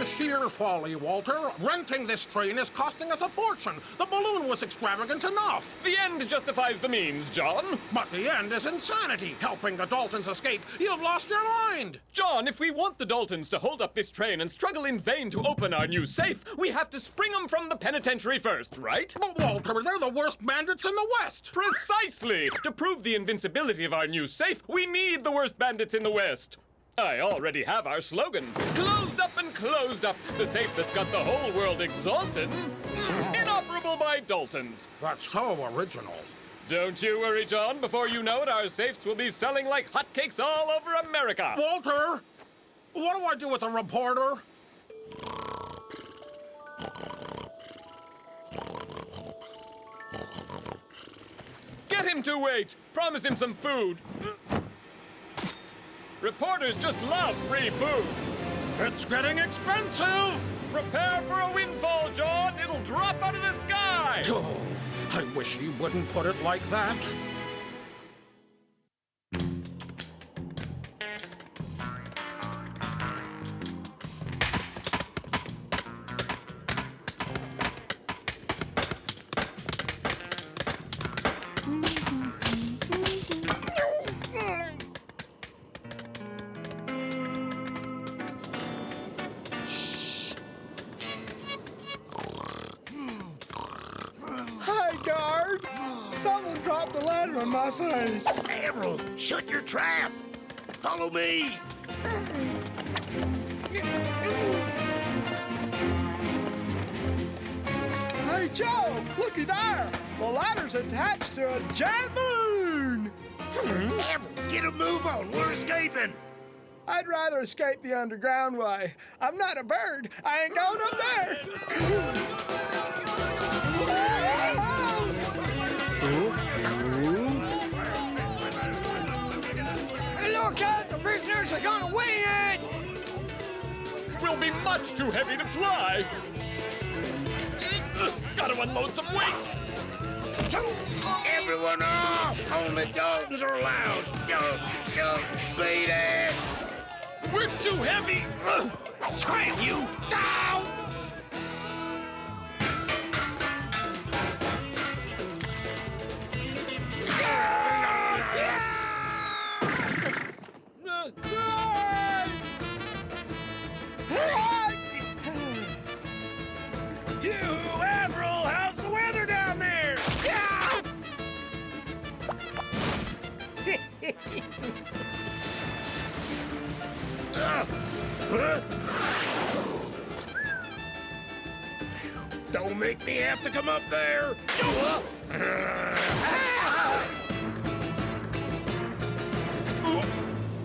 sheer folly, Walter. Renting this train is costing us a fortune. The balloon was extravagant enough. The end justifies the means, John. But the end is insanity. Helping the Daltons escape. You've lost your mind. John, if we want the Daltons to hold up this train and struggle in vain to open our new safe, we have to spring them from the penitentiary first, right? But Walter, they're the worst bandits in the West. Precisely! To prove the invincibility of our new safe, we need the worst bandits in the West. I already have our slogan. Closed up and closed up. The safe that's got the whole world exulting. Inoperable by Daltons. That's so original. Don't you worry, John. Before you know it, our safes will be selling like hotcakes all over America. Walter, what do I do with a reporter? Get him to wait. Promise him some food. Reporters just love free food. It's getting expensive. Prepare for a windfall, John. It'll drop out of the sky. Oh, I wish he wouldn't put it like that. Someone dropped a ladder on my face. Avril, shut your trap. Follow me. Hey, Joe, looky there. The ladder's attached to a giant balloon. Avril, get a move on. We're escaping. I'd rather escape the underground way. I'm not a bird. I ain't going up there. Hey, look out! The prisoners are gonna win! We'll be much too heavy to fly. Gotta unload some weight. Everyone off! Only Daltons are allowed. Go, beat it! We're too heavy. Scram, you! Down! You, Avril, how's the weather down there? Don't make me have to come up there!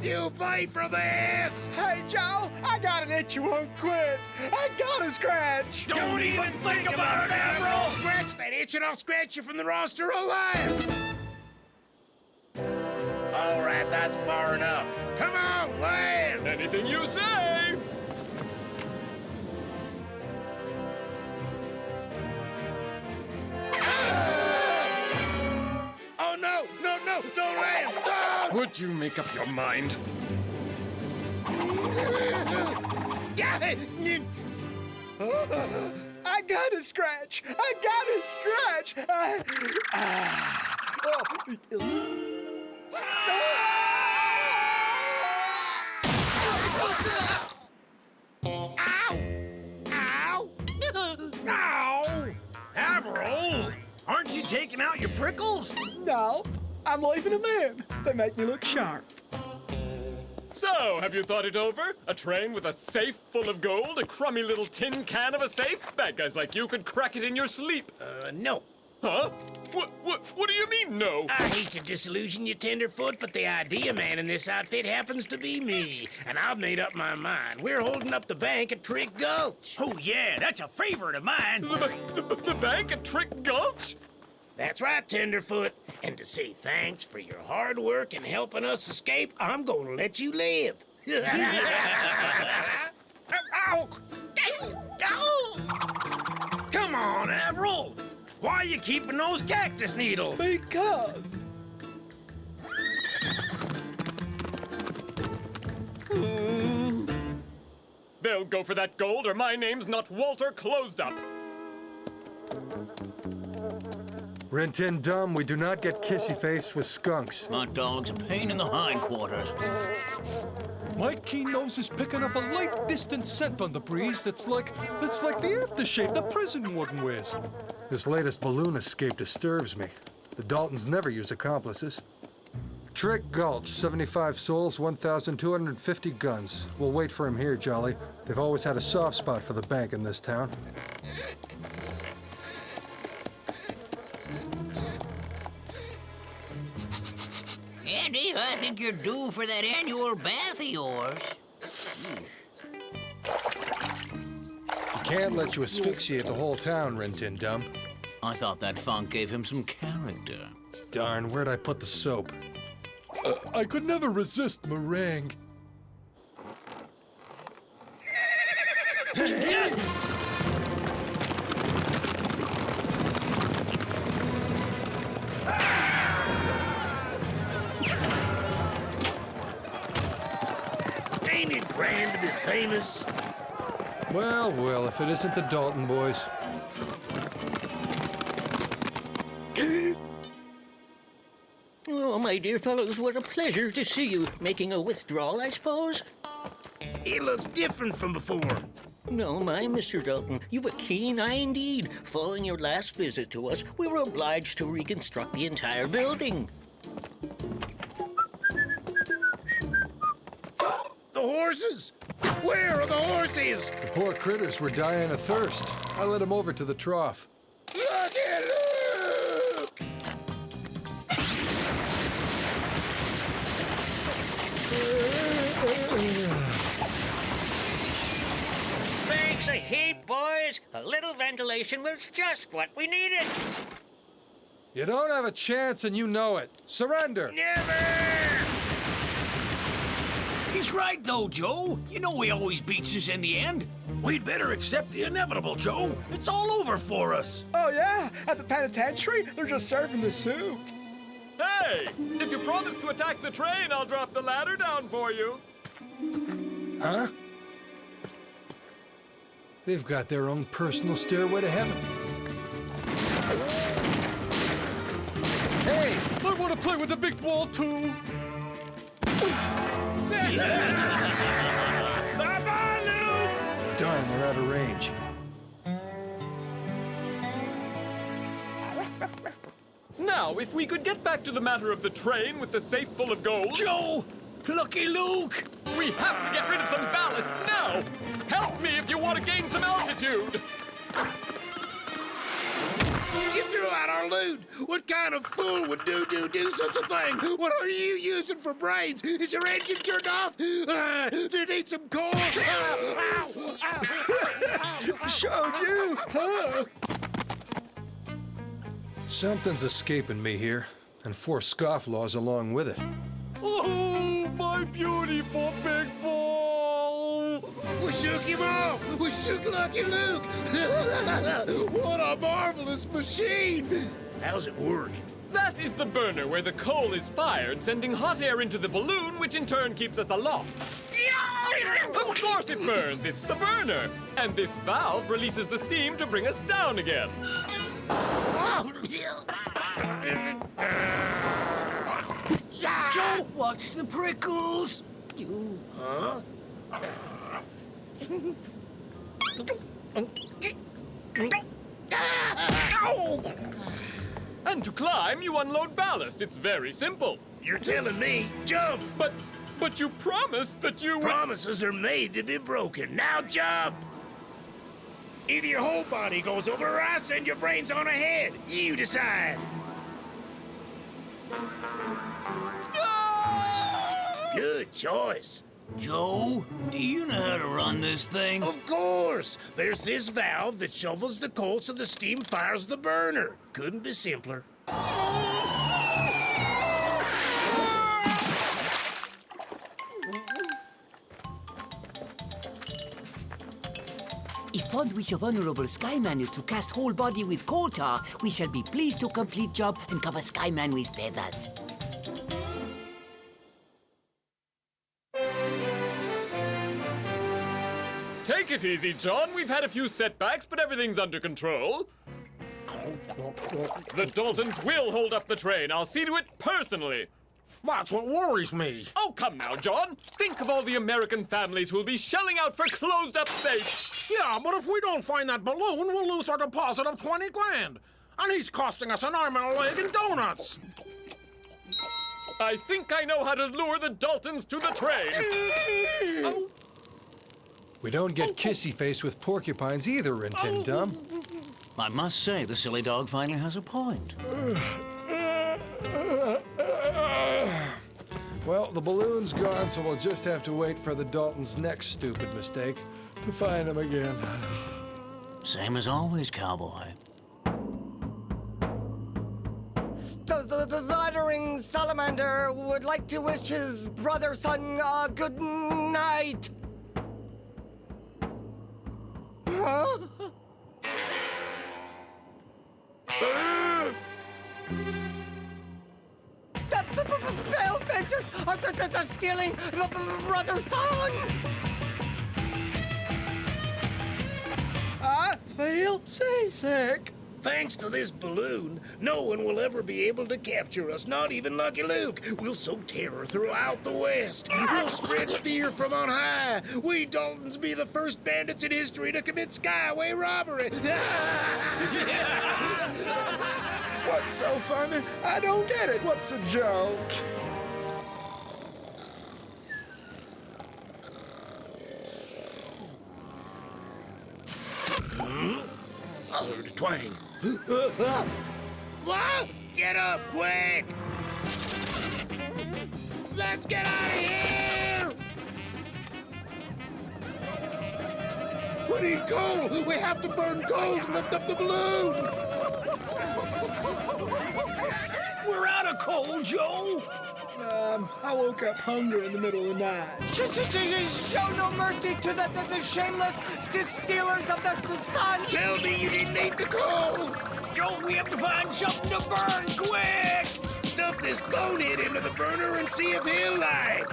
You pay for this! Hey, Joe, I got an itch you won't quit. I got a scratch. Don't even think about it, Avril! Scratch that itch and I'll scratch you from the roster alive! All right, that's far enough. Come on, land! Anything you say. Oh, no, don't land! Don't! Would you make up your mind? I got a scratch. I got a scratch. Ow! Avril! Aren't you taking out your prickles? No, I'm leaving them in. They make me look sharp. So, have you thought it over? A train with a safe full of gold? A crummy little tin can of a safe? Bad guys like you could crack it in your sleep. No. Huh? What do you mean, no? I hate to disillusion you, Tenderfoot, but the idea man in this outfit happens to be me. And I've made up my mind. We're holding up the bank at Trick Gulch. Oh, yeah, that's a favorite of mine. The bank at Trick Gulch? That's right, Tenderfoot. And to say thanks for your hard work and helping us escape, I'm going to let you live. Ow! Come on, Avril! Why are you keeping those cactus needles? Because. They'll go for that gold or my name's not Walter Closed Up. Rin Dum, we do not get kissy-faced with skunks. Hot dog's a pain in the hindquarters. My keen nose is picking up a light, distant scent on the breeze that's like the aftershave the prison warden wears. This latest balloon escape disturbs me. The Daltons never use accomplices. Trick Gulch, 75 souls, 1,250 guns. We'll wait for him here, Jolly. They've always had a soft spot for the bank in this town. Andy, I think you're due for that annual bath of yours. You can't let you asphyxiate the whole town, Rin Dum. I thought that funk gave him some character. Darn, where'd I put the soap? I could never resist meringue. Ain't it grand to be famous? Well, well, if it isn't the Dalton boys. Oh, my dear fellows, what a pleasure to see you. Making a withdrawal, I suppose? It looks different from before. No, my Mr. Dalton, you've a keen eye indeed. Following your last visit to us, we were obliged to reconstruct the entire building. The horses! Where are the horses? The poor critters were dying of thirst. I led them over to the trough. Look at Luke! Thanks a heap, boys. A little ventilation was just what we needed. You don't have a chance and you know it. Surrender! Never! He's right, though, Joe. You know he always beats us in the end. We'd better accept the inevitable, Joe. It's all over for us. Oh, yeah? At the penitentiary, they're just serving the soup. Hey! If you promise to attack the train, I'll drop the ladder down for you. Huh? They've got their own personal stairway to heaven. Hey, I want to play with the big ball too. Darn, they're out of range. Now, if we could get back to the matter of the train with the safe full of gold... Joe! Lucky Luke! We have to get rid of some ballast now! Help me if you want to gain some altitude! You threw out our loot! What kind of fool would do such a thing? What are you using for brains? Is your engine turned off? Do you need some coal? Ow! Ow! Ow! Showed you, huh? Something's escaping me here, and 4 scofflaws along with it. Oh, my beautiful big ball! We shook him off! We shook Lucky Luke! What a marvelous machine! How's it work? That is the burner where the coal is fired, sending hot air into the balloon, which in turn keeps us aloft. Of course it burns, it's the burner. And this valve releases the steam to bring us down again. Joe, watch the prickles! Huh? And to climb, you unload ballast. It's very simple. You're telling me, jump! But you promised that you would... Promises are made to be broken. Now jump! Either your whole body goes over or I send your brains on ahead. You decide. Good choice. Joe, do you know how to run this thing? Of course! There's this valve that shovels the coal so the steam fires the burner. Couldn't be simpler. If fond wish of Honorable Skyman is to cast whole body with coal tar, we shall be pleased to complete job and cover Skyman with feathers. Take it easy, John. We've had a few setbacks, but everything's under control. The Daltons will hold up the train. I'll see to it personally. That's what worries me. Oh, come now, John. Think of all the American families who'll be shelling out for closed-up safes. Yeah, but if we don't find that balloon, we'll lose our deposit of 20 grand. And he's costing us an arm and a leg in donuts. I think I know how to lure the Daltons to the train. We don't get kissy-faced with porcupines either, Rin Dum. I must say, the silly dog finally has a point. Well, the balloon's gone, so we'll just have to wait for the Daltons' next stupid mistake to find him again. Same as always, cowboy. The stuttering salamander would like to wish his brother son a good night. Huh? The pale faces are stealing the brother's son. I feel seasick. Thanks to this balloon, no one will ever be able to capture us, not even Lucky Luke. We'll sow terror throughout the West. We'll spread fear from on high. We Daltons be the first bandits in history to commit skyway robbery. What's so funny? I don't get it. What's the joke? I heard a twang. What? Get up, quick! Let's get out of here! We need coal! We have to burn coal to lift up the balloon! We're out of coal, Joe! I woke up hungry in the middle of the night. Show no mercy to the shameless stealers of the sun. Tell me you didn't eat the coal! Joe, we have to find something to burn, quick! Stuff this bonehead into the burner and see if he'll light.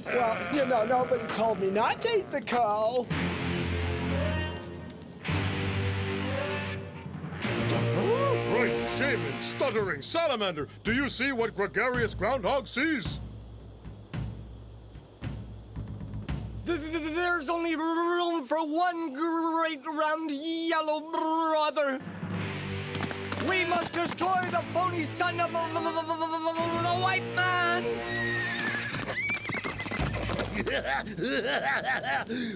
Well, you know, nobody told me not to eat the coal. Great shaman, stuttering salamander. Do you see what gregarious groundhog sees? There's only room for one great round yellow brother. We must destroy the phony son of the white man.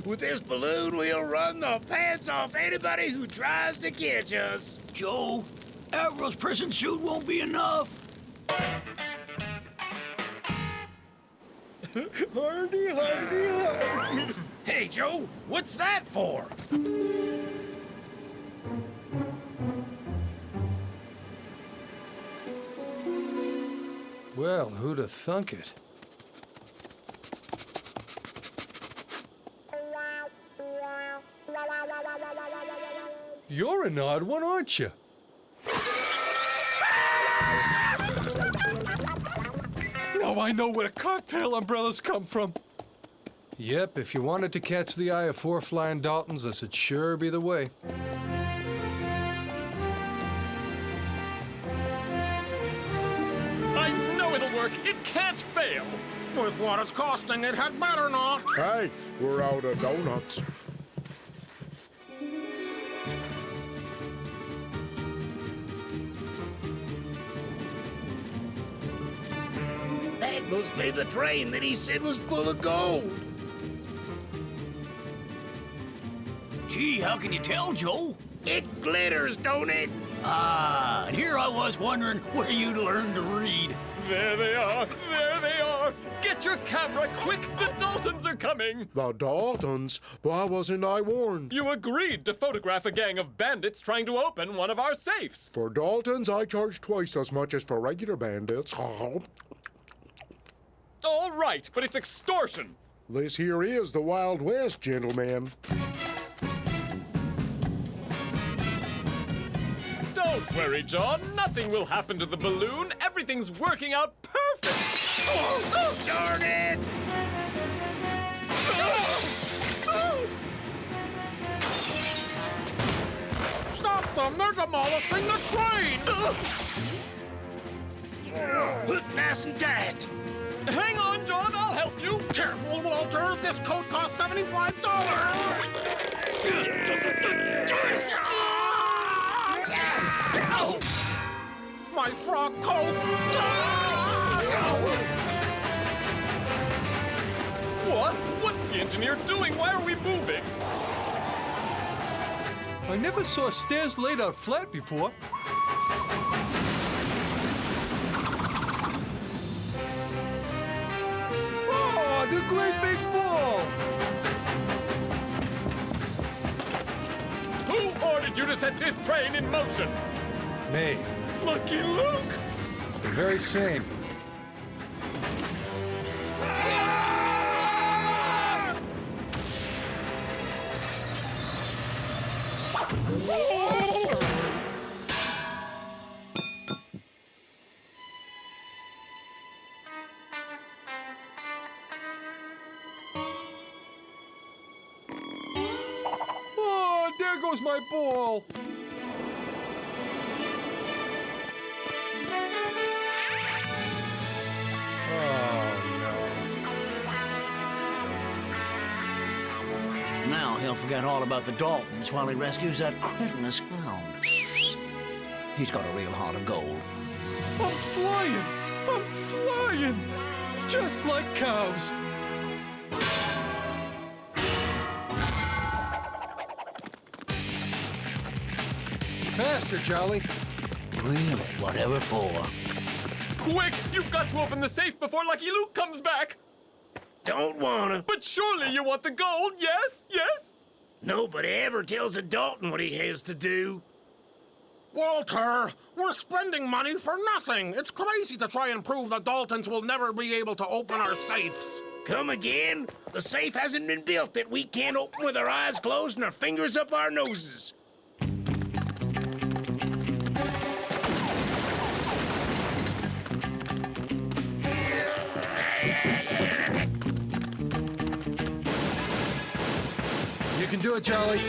With this balloon, we'll run the pants off anybody who tries to catch us. Joe, Avril's prison suit won't be enough. Hardy, hardy, hardy. Hey, Joe, what's that for? Well, who'd have thunk it? You're an odd one, aren't you? Now I know where cocktail umbrellas come from. Yep, if you wanted to catch the eye of 4 flying Daltons, this would sure be the way. I know it'll work. It can't fail. With what it's costing, it had better not. Hey, we're out of donuts. That must be the train that he said was full of gold. Gee, how can you tell, Joe? It glitters, don't it? Ah, and here I was wondering where you'd learn to read. There they are. There they are. Get your camera quick. The Daltons are coming. The Daltons? Why wasn't I warned? You agreed to photograph a gang of bandits trying to open one of our safes. For Daltons, I charge twice as much as for regular bandits. All right, but it's extortion. This here is the Wild West, gentlemen. Don't worry, John. Nothing will happen to the balloon. Everything's working out perfect. Oh, darn it! Stop them! They're demolishing the crane! Hook nice and tight. Hang on, John. I'll help you. Careful, Walter! This coat costs $75! My frog coat! What? What's the engineer doing? Why are we moving? I never saw stairs laid out flat before. Oh, the great big ball! Who ordered you to set this train in motion? Me. Lucky Luke! The very same. Oh, there goes my ball! Now he'll forget all about the Daltons while he rescues that cretinous hound. He's got a real heart of gold. I'm flying! I'm flying! Just like cows. Faster, Jolly. Really, whatever for. Quick! You've got to open the safe before Lucky Luke comes back! Don't wanna. But surely you want the gold, yes? Yes? Nobody ever tells a Dalton what he has to do. Walter, we're spending money for nothing. It's crazy to try and prove the Daltons will never be able to open our safes. Come again? The safe hasn't been built that we can't open with our eyes closed and our fingers up our noses. You can do it, Jolly.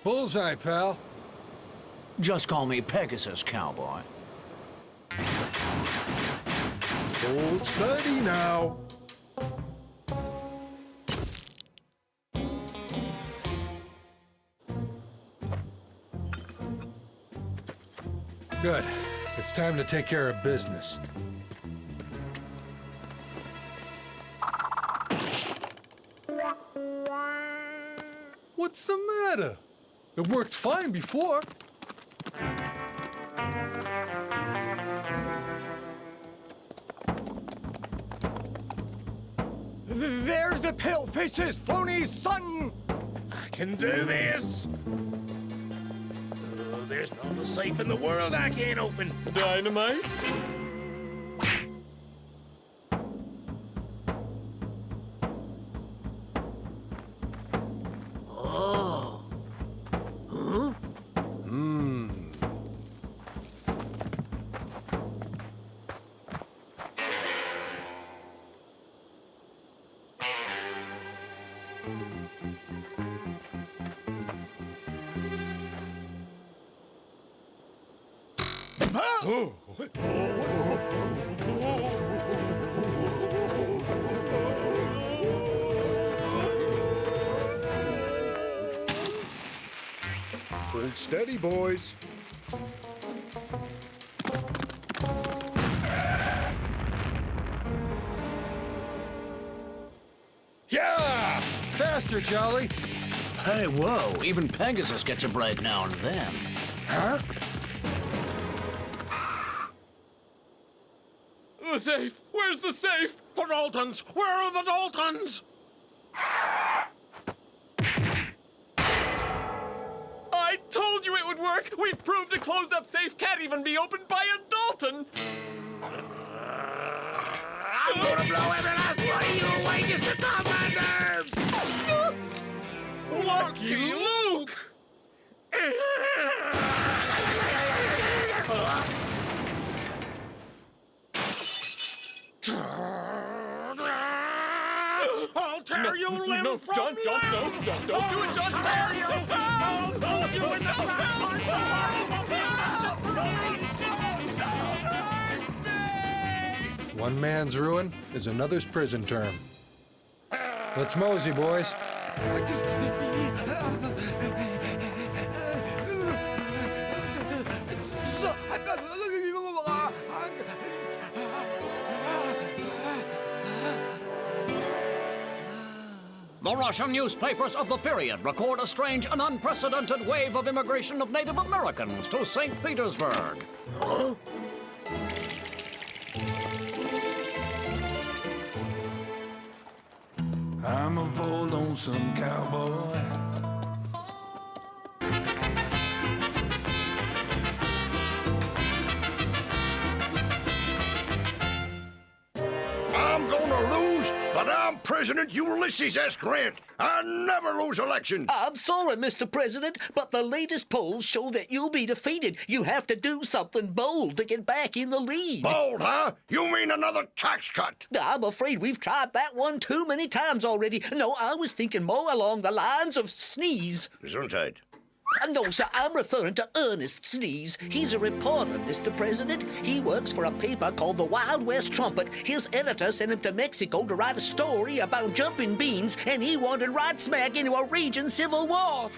Bullseye, pal. Just call me Pegasus, cowboy. Hold steady now. Good. It's time to take care of business. What's the matter? It worked fine before. There's the pale-face's phony son! I can do this. There's not a safe in the world I can't open. Dynamite? Hold steady, boys. Yeah! Faster, Jolly. Hey, whoa, even Pegasus gets a break now and then. Huh? The safe! Where's the safe? The Daltons! Where are the Daltons? I told you it would work! We've proved a closed-up safe can't even be opened by a Dalton! I'm gonna blow every last one of you away just to calm my nerves! Lucky Luke! I'll tear you limb No, from John, limb! no, don't do it, John! Tear you! I'll hold you in the One man's ruin is another's prison term. Let's mosey, boys. The Russian newspapers of the period record a strange and unprecedented wave of immigration of Native Americans to St. Petersburg. Huh? I'm a poor lonesome cowboy. I'm gonna lose, but I'm President Ulysses S. Grant. I never lose elections. I'm sorry, Mr. President, but the latest polls show that you'll be defeated. You have to do something bold to get back in the lead. Bold, huh? You mean another tax cut? I'm afraid we've tried that one too many times already. No, I was thinking more along the lines of Sneeze. Gesundheit. No, sir, I'm referring to Ernest Sneeze. He's a reporter, Mr. President. He works for a paper called the Wild West Trumpet. His editor sent him to Mexico to write a story about jumping beans, and he wandered right smack into a raging civil war.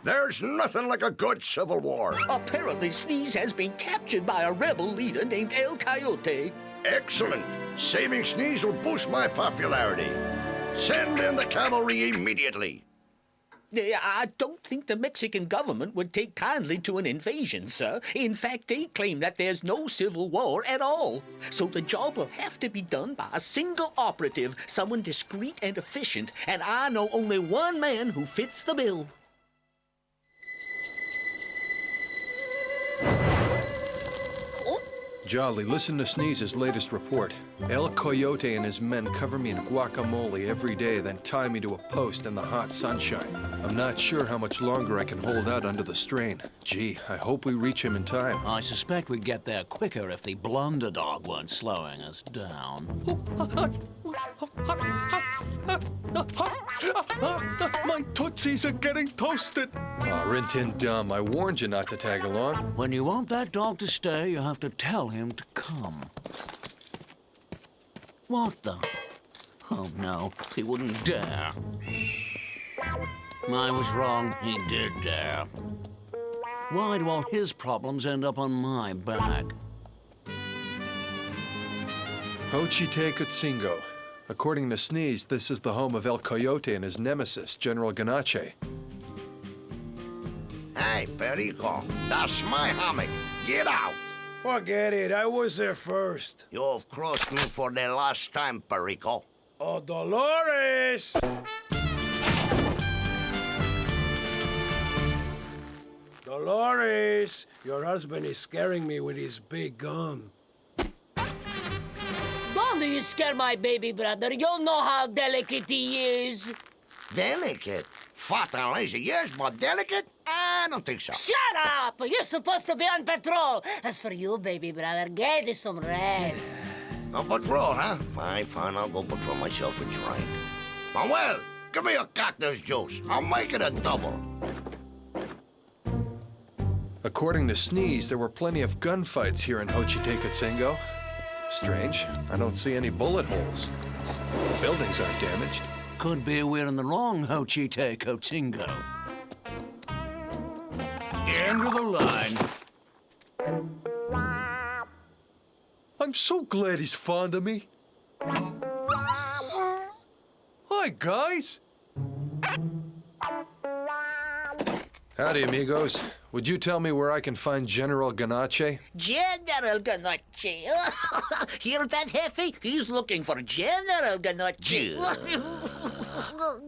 There's nothing like a good civil war. Apparently, Sneeze has been captured by a rebel leader named El Coyote. Excellent. Saving Sneeze will boost my popularity. Send in the cavalry immediately. I don't think the Mexican government would take kindly to an invasion, sir. In fact, they claim that there's no civil war at all. So the job will have to be done by a single operative, someone discreet and efficient, and I know only one man who fits the bill. Jolly, listen to Sneeze's latest report. El Coyote and his men cover me in guacamole every day, then tie me to a post in the hot sunshine. I'm not sure how much longer I can hold out under the strain. Gee, I hope we reach him in time. I suspect we'd get there quicker if the blunder dog weren't slowing us down. My tootsies are getting toasted. Aw, Rin-Tin Dum, I warned you not to tag along. When you want that dog to stay, you have to tell him to come. What the? Oh, no, he wouldn't dare. I was wrong, he did dare. Why do all his problems end up on my back? Hochite Kutsingo. According to Sneeze, this is the home of El Coyote and his nemesis, General Ganache. Hey, Perico, that's my hammock. Get out. Forget it, I was there first. You've crossed me for the last time, Perico. Oh, Dolores! Dolores, your husband is scaring me with his big gun. Don't you scare my baby brother. You know how delicate he is. Delicate? Fat and lazy, yes, but delicate? I don't think so. Shut up! You're supposed to be on patrol. As for you, baby brother, get you some rest. On patrol, huh? Fine, fine, I'll go patrol myself a drink. Manuel, give me a cactus juice. I'll make it a double. According to Sneeze, there were plenty of gunfights here in Hochite Kutsingo. Strange, I don't see any bullet holes. The buildings aren't damaged. Could be we're in the wrong Hochite Kutsingo. End of the line. I'm so glad he's fond of me. Hi, guys. Howdy, amigos. Would you tell me where I can find General Ganache? General Ganache. Hear that, Hefe? He's looking for General Ganache.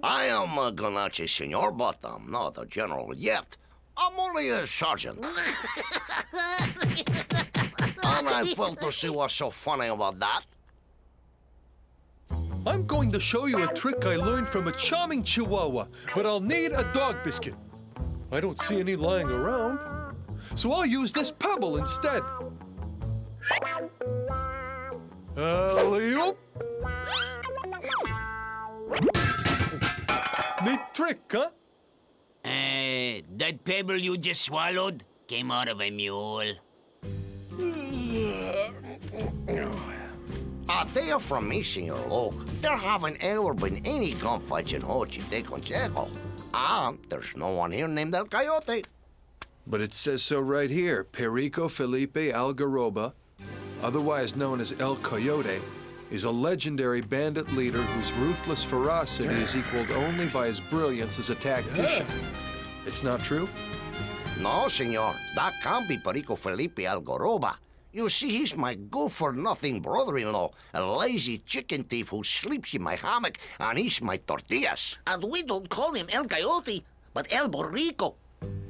I am a Ganache, senor, but I'm not a general yet. I'm only a sergeant. And I felt to see what's so funny about that. I'm going to show you a trick I learned from a charming chihuahua, but I'll need a dog biscuit. I don't see any lying around, so I'll use this pebble instead. Alley-oop! Neat trick, huh? That pebble you just swallowed came out of a mule. They are from me, Senor Luke. There haven't ever been any gunfights in Hochite Consejo. And there's no one here named El Coyote. But it says so right here. Perico Felipe Algaroba, otherwise known as El Coyote, is a legendary bandit leader whose ruthless ferocity is equaled only by his brilliance as a tactician. It's not true? No, senor. That can't be Perico Felipe Algaroba. You see, he's my good-for-nothing brother-in-law, a lazy chicken thief who sleeps in my hammock and eats my tortillas. And we don't call him El Coyote, but El Borrico.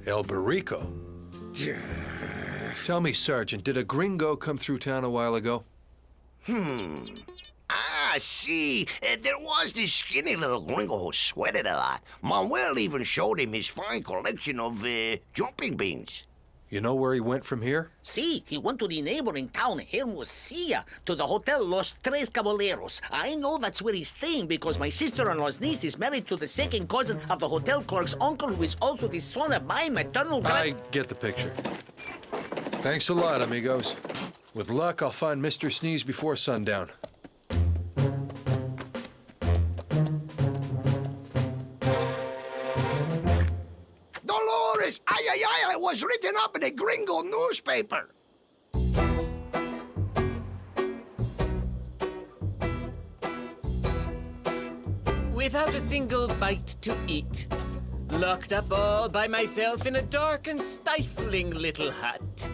El Barrico? Tell me, Sergeant, did a gringo come through town a while ago? Ah, see, there was this skinny little gringo who sweated a lot. Manuel even showed him his fine collection of, jumping beans. You know where he went from here? See, he went to the neighboring town, Hermosillo, to the Hotel Los Tres Caballeros. I know that's where he's staying because my sister-in-law's niece is married to the second cousin of the hotel clerk's uncle, who is also the son of my maternal I get the picture. Thanks a lot, amigos. With luck, I'll find Mr. Sneeze before sundown. Dolores! Ay, ay, ay! It was written up in a gringo newspaper. Without a single bite to eat. Locked up all by myself in a dark and stifling little hut.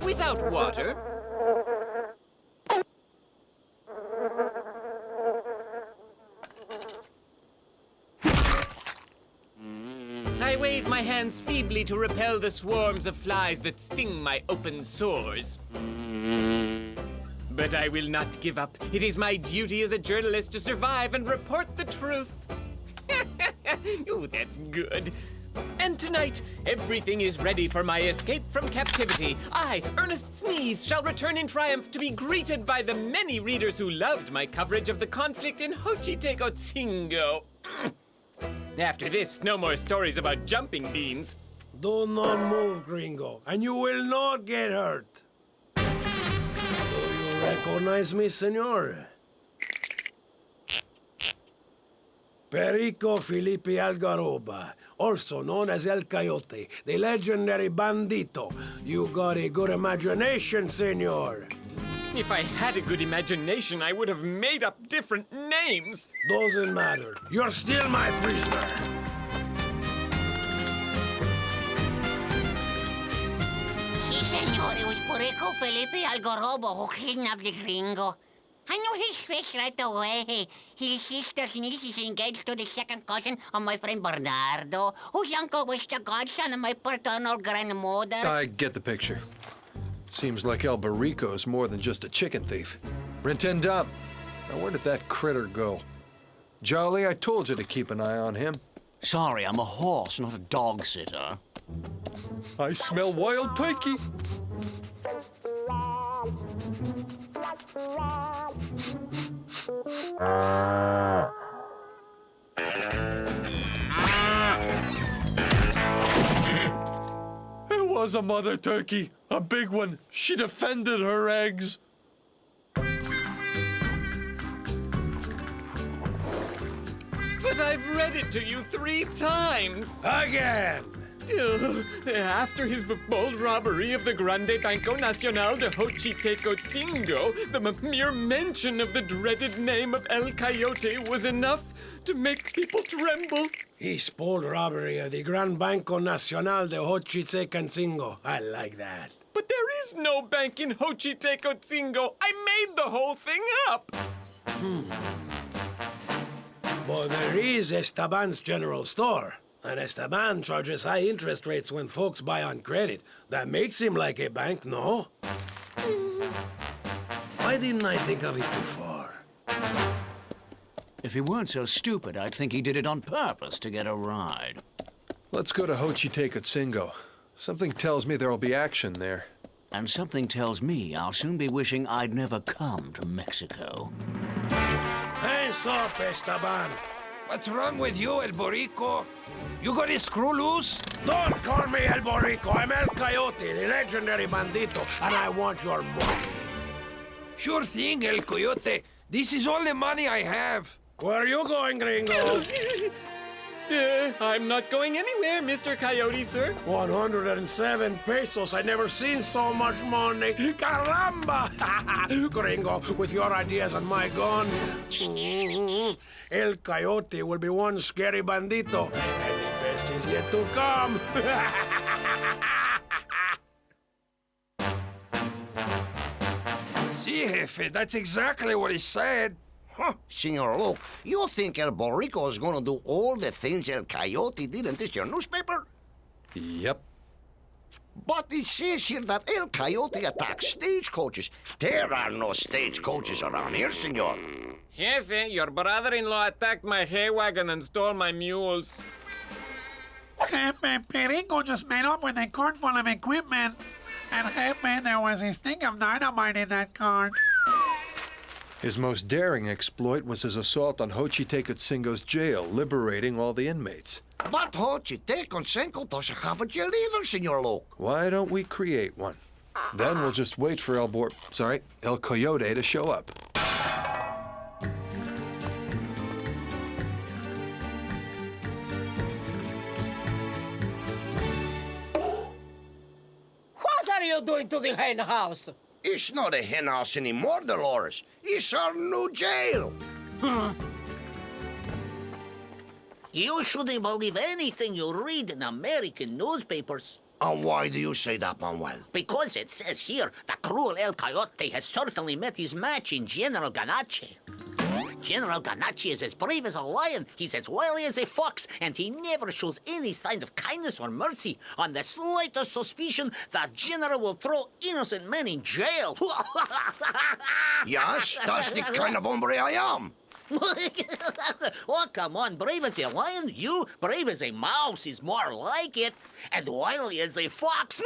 Without water. I wave my hands feebly to repel the swarms of flies that sting my open sores. But I will not give up. It is my duty as a journalist to survive and report the truth. Oh, that's good. And tonight, everything is ready for my escape from captivity. I, Ernest Sneeze, shall return in triumph to be greeted by the many readers who loved my coverage of the conflict in Hochitecotzingo. After this, no more stories about jumping beans. Do not move, gringo, and you will not get hurt. Do you recognize me, senor? Perico Felipe Algaroba, also known as El Coyote, the legendary bandito. You got a good imagination, senor. If I had a good imagination, I would have made up different names. Doesn't matter. You're still my prisoner. Si, senor, it was Perico Felipe Algaroba who kidnapped the gringo. I knew his face right away. His sister's niece is engaged to the second cousin of my friend Bernardo, whose uncle was the godson of my paternal grandmother. I get the picture. Seems like El Barrico's more than just a chicken thief. Rantanplan, now where did that critter go? Jolly, I told you to keep an eye on him. Sorry, I'm a horse, not a dog sitter. I smell wild turkey. It was a mother turkey, a big one. She defended her eggs. But I've read it to you 3 times. Again! After his bold robbery of the Grande Banco Nacional de Hochitecotzingo, the mere mention of the dreaded name of El Coyote was enough to make people tremble. His bold robbery of the Gran Banco Nacional de Hochitecotzingo. I like that. But there is no bank in Hochitecotzingo. I made the whole thing up. But there is Esteban's General Store. And Esteban charges high interest rates when folks buy on credit. That makes him like a bank, no? Why didn't I think of it before? If he weren't so stupid, I'd think he did it on purpose to get a ride. Let's go to Xochitecatzingo. Something tells me there'll be action there. And something tells me I'll soon be wishing I'd never come to Mexico. Hands up, Esteban. What's wrong with you, El Borrico? You got a screw loose? Don't call me El Borrico. I'm El Coyote, the legendary bandito, and I want your money. Sure thing, El Coyote. This is all the money I have. Where are you going, gringo? I'm not going anywhere, Mr. Coyote, sir. 107 pesos. I never seen so much money. Caramba! Gringo, with your ideas and my gun, El Coyote will be one scary bandito, and the best is yet to come. See, Jefe, that's exactly what he said. Huh, Senor Luke, you think El Borrico is gonna do all the things El Coyote did in this your newspaper? Yep. But it says here that El Coyote attacked stagecoaches. There are no stagecoaches around here, senor. Jefe, your brother-in-law attacked my hay wagon and stole my mules. Jefe, Perico just made off with a cart full of equipment. And Jefe, there was a stick of dynamite in that cart. His most daring exploit was his assault on Xochitecatzingo's jail, liberating all the inmates. But Xochitecatzingo doesn't have a jail either, Senor Luke. Why don't we create one? Then we'll just wait for El Coyote to show up. What are you doing to the hen house? It's not a hen house anymore, Dolores. It's our new jail. You shouldn't believe anything you read in American newspapers. And why do you say that, Manuel? Because it says here the cruel El Coyote has certainly met his match in General Ganache. General Ganache is as brave as a lion, he's as wily as a fox, and he never shows any sign of kindness or mercy. On the slightest suspicion, the general will throw innocent men in jail. Yes, that's the kind of hombre I am. Oh, come on, brave as a lion? You, brave as a mouse, is more like it. And wily as a fox.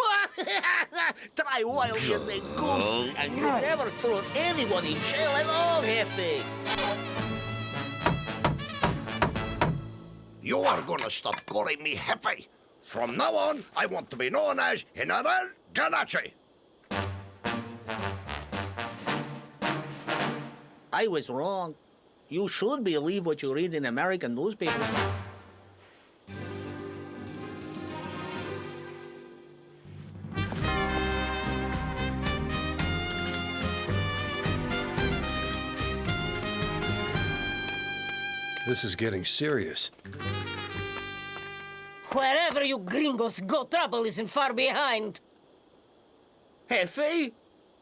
Try wily as a goose, and you never throw anyone in jail at all, Jefe. You are gonna stop calling me Jefe. From now on, I want to be known as General Ganache. I was wrong. You should believe what you read in American newspapers. This is getting serious. Wherever you gringos go, trouble isn't far behind. Jefe,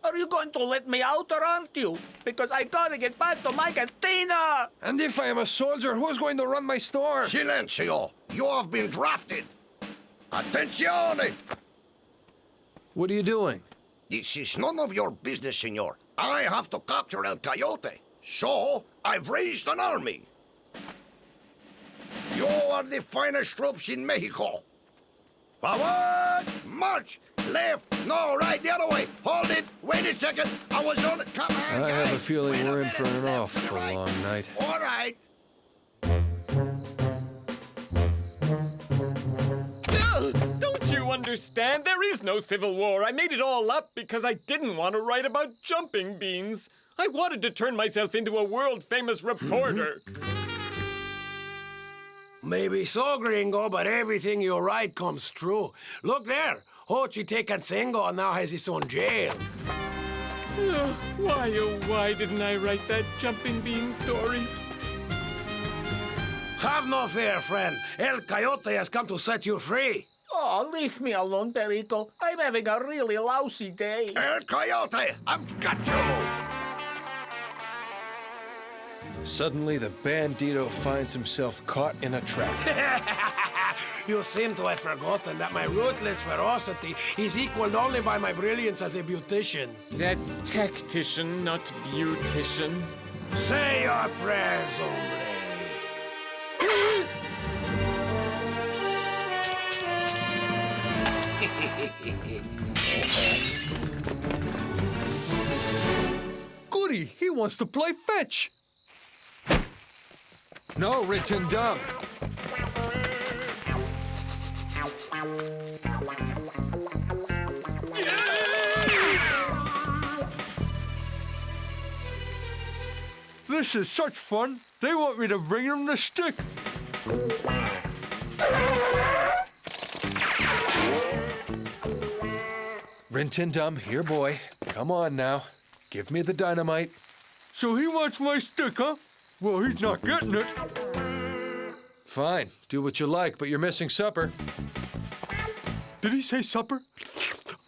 are you going to let me out or aren't you? Because I gotta get back to my cantina! And if I am a soldier, who's going to run my store? Silencio! You have been drafted! Attenzione! What are you doing? This is none of your business, senor. I have to capture El Coyote. So, I've raised an army. You are the finest troops in Mexico. Forward! March! Left! No, right, the other way! Hold it! Wait a second! I was on it! Come on, I have a guys. feeling Wait we're in minute. for an Right, awful right. long night. All right. Don't you understand? There is no civil war. I made it all up because I didn't want to write about jumping beans. I wanted to turn myself into a world-famous reporter. Maybe so, gringo, but everything you write comes true. Look there. Xochitecatzingo now has his own jail. Why, oh, why didn't I write that jumping bean story? Have no fear, friend. El Coyote has come to set you free. Oh, leave me alone, Perico. I'm having a really lousy day. El Coyote, I've got you! Suddenly, the bandito finds himself caught in a trap. You seem to have forgotten that my ruthless ferocity is equaled only by my brilliance as a beautician. That's tactician, not beautician. Say your prayers, hombre. Goody, he wants to play fetch. No, written down. This is such fun. They want me to bring them the stick. Rintindum, here, boy. Come on now. Give me the dynamite. So he wants my stick, huh? Well, he's not getting it. Fine. Do what you like, but you're missing supper. Did he say supper?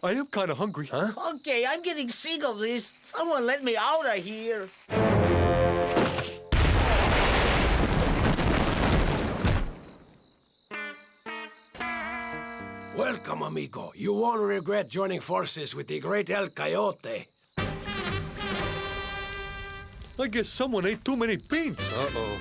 I am kind of hungry. Huh? Okay, I'm getting sick of this. Someone let me out of here. Welcome, amigo. You won't regret joining forces with the great El Coyote. I guess someone ate too many beans. Uh-oh.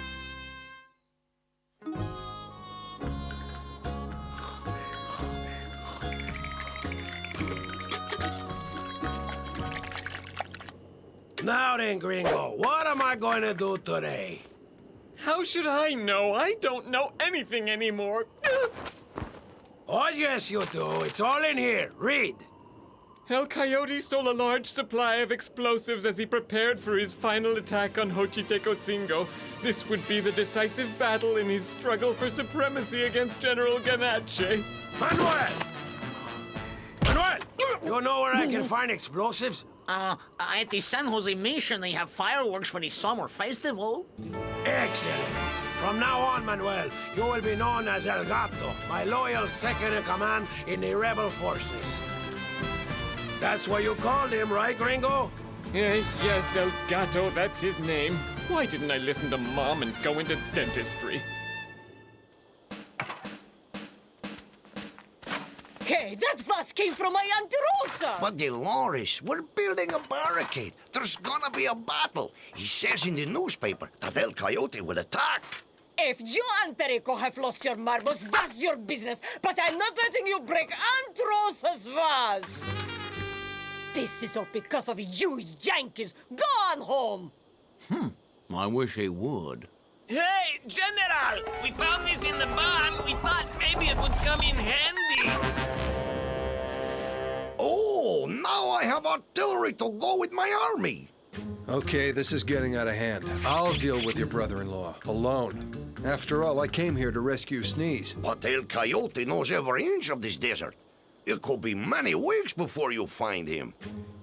Now then, gringo, what am I going to do today? How should I know? I don't know anything anymore. Oh, yes, you do. It's all in here. Read. El Coyote stole a large supply of explosives as he prepared for his final attack on Xochitecotzingo. This would be the decisive battle in his struggle for supremacy against General Ganache. Manuel! Manuel! You know where I can find explosives? At the San Jose Mission, they have fireworks for the summer festival. Excellent. From now on, Manuel, you will be known as El Gato, my loyal second-in-command in the rebel forces. That's what you called him, right, gringo? Yes, El Gato, that's his name. Why didn't I listen to Mom and go into dentistry? Hey, that fuss came from my Aunt Rosa! But Dolores, we're building a barricade. There's gonna be a battle. He says in the newspaper that El Coyote will attack. If you and Perico have lost your marbles, that's your business. But I'm not letting you break Aunt Rosa's vase. This is all because of you Yankees. Go on home. I wish he would. Hey, General! We found this in the barn. We thought maybe it would come in handy. Oh, now I have artillery to go with my army. Okay, this is getting out of hand. I'll deal with your brother-in-law, alone. After all, I came here to rescue Sneeze. But El Coyote knows every inch of this desert. It could be many weeks before you find him.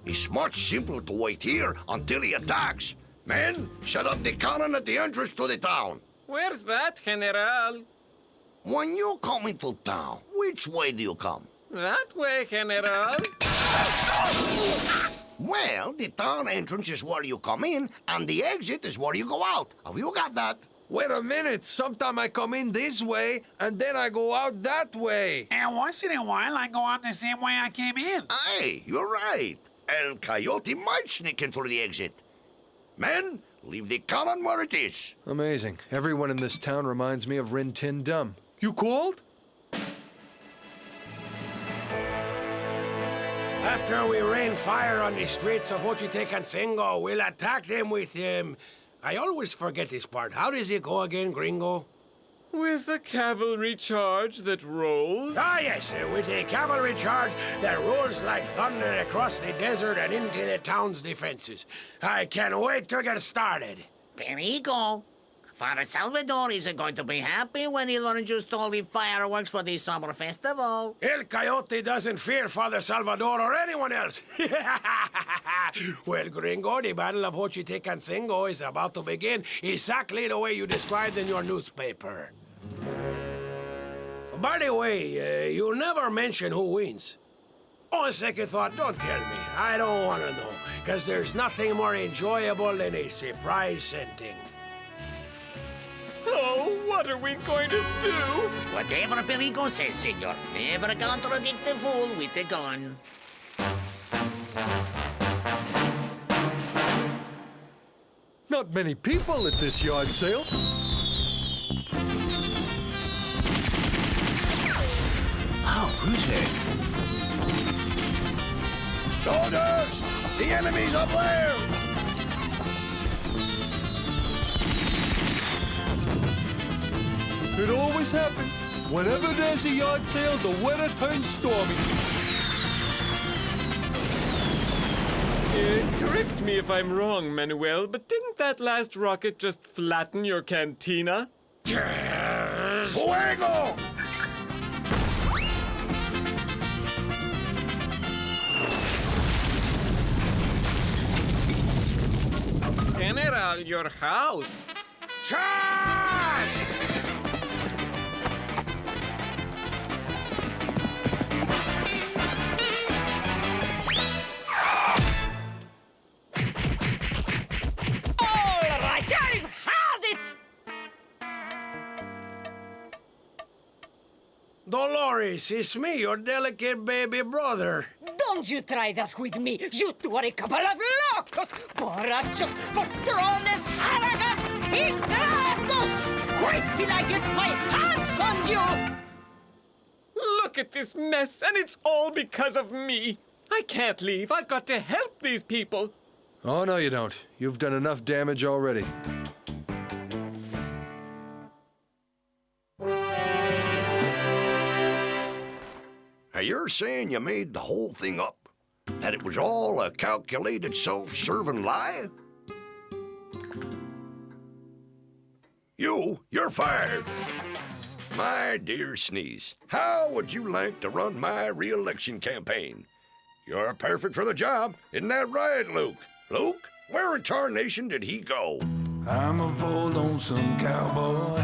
It's much simpler to wait here until he attacks. Men, set up the cannon at the entrance to the town. Where's that, General? When you come into town, which way do you come? That way, General. Well, the town entrance is where you come in, and the exit is where you go out. Have you got that? Wait a minute. Sometime I come in this way, and then I go out that way. And once in a while, I go out the same way I came in. Hey, you're right. El Coyote might sneak in through the exit. Men, leave the cannon where it is. Amazing. Everyone in this town reminds me of Rintindum. You called? After we rain fire on the streets of Xochitecotzingo, we'll attack them with, I always forget this part. How does it go again, gringo? With a cavalry charge that rolls? Ah, yes, with a cavalry charge that rolls like thunder across the desert and into the town's defenses. I can't wait to get started. Perico, Father Salvador isn't going to be happy when he learns you stole the fireworks for the summer festival. El Coyote doesn't fear Father Salvador or anyone else. Well, gringo, the Battle of Xochitecotzingo is about to begin exactly the way you described in your newspaper. By the way, you never mention who wins. On second thought, don't tell me. I don't want to know, because there's nothing more enjoyable than a surprise sending. Oh, What are we going to do? Whatever Perico says, senor. Never contradict the fool with the gun. Not many people at this yard sale. Oh, who's there? Soldiers! The enemy's up there! It always happens. Whenever there's a yard sale, the weather turns stormy. Correct me if I'm wrong, Manuel, but didn't that last rocket just flatten your cantina? Fuego! General, your house. Charge! All right, I've had it! Dolores, it's me, your delicate baby brother. Don't you try that with me. You two are a couple of locos, borrachos, patrones, harragas, ingratos! Wait till I get my hands on you! Look at this mess, and it's all because of me. I can't leave. I've got to help these people. Oh, no, you don't. You've done enough damage already. Now, you're saying you made the whole thing up? That it was all a calculated, self-serving lie? You're fired. My dear Sneeze, how would you like to run my re-election campaign? You're perfect for the job, isn't that right, Luke? Luke, where in tarnation did he go? I'm a bold, lonesome cowboy.